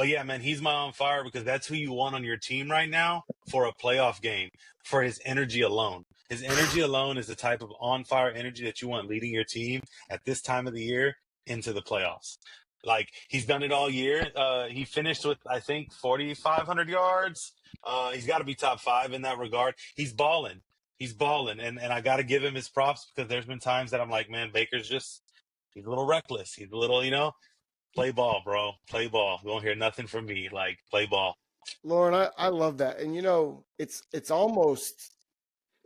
But yeah, man, he's my on fire because that's who you want on your team right now for a playoff game, for his energy alone. His energy alone is the type of on fire energy that you want leading your team at this time of the year into the playoffs. Like he's done it all year. He finished with, I think, 4,500 yards. He's got to be top 5 in that regard. He's balling. He's balling. And I got to give him his props because there's been times that I'm like, man, he's a little reckless. He's a little, play ball, bro. Play ball. You won't hear nothing from me. Like, play ball. Lauren, I love that. And it's almost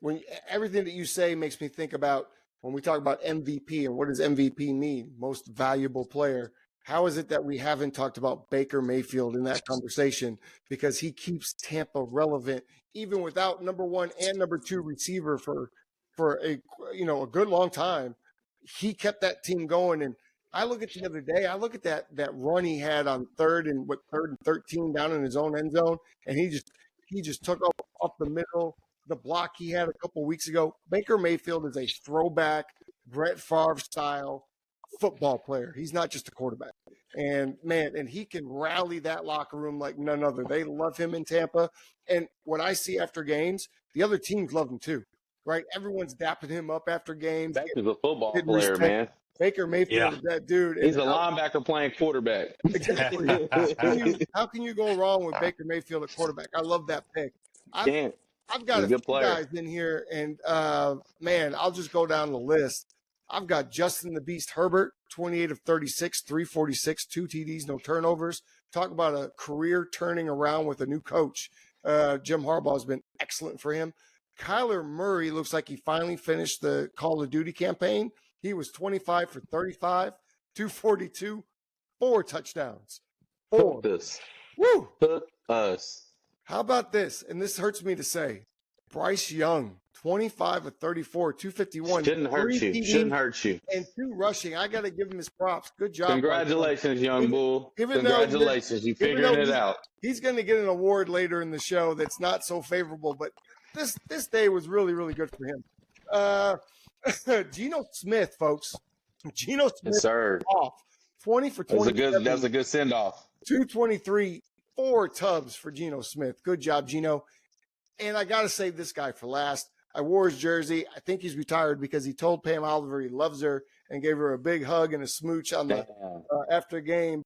when everything that you say makes me think about when we talk about MVP and what does MVP mean? Most valuable player. How is it that we haven't talked about Baker Mayfield in that conversation? Because he keeps Tampa relevant, even without number 1 and number 2 receiver for a good long time. He kept that team going. And I look at the other day, I look at that run he had on third and 13 down in his own end zone, and he just took off the middle. The block he had a couple weeks ago. Baker Mayfield is a throwback Brett Favre style football player. He's not just a quarterback. And man, and he can rally that locker room like none other. They love him in Tampa. And what I see after games, the other teams love him too, right? Everyone's dapping him up after games. Back to the football player, man. Baker Mayfield is that dude. He's a linebacker playing quarterback. Exactly. How can you go wrong with Baker Mayfield at quarterback? I love that pick. I've got a few guys in here, and man, I'll just go down the list. I've got Justin the Beast Herbert, 28 of 36, 346, 2 TDs, no turnovers. Talk about a career turning around with a new coach. Jim Harbaugh has been excellent for him. Kyler Murray looks like he finally finished the Call of Duty campaign. He was 25 for 35, 242, 4 touchdowns. 4. Took us. Woo! Took us. How about this? And this hurts me to say. Bryce Young, 25 of 34, 251. Shouldn't hurt you. And 2 rushing. I got to give him his props. Good job. Congratulations, young bull. Congratulations. You figured it out. He's going to get an award later in the show that's not so favorable, but this day was really, really good for him. Geno Smith, folks. Geno Smith, yes, sir. Off. 20 for 20. That was a good send-off. 223, 4 tubs for Geno Smith. Good job, Geno. And I got to save this guy for last. I wore his jersey. I think he's retired because he told Pam Oliver he loves her and gave her a big hug and a smooch on the after game.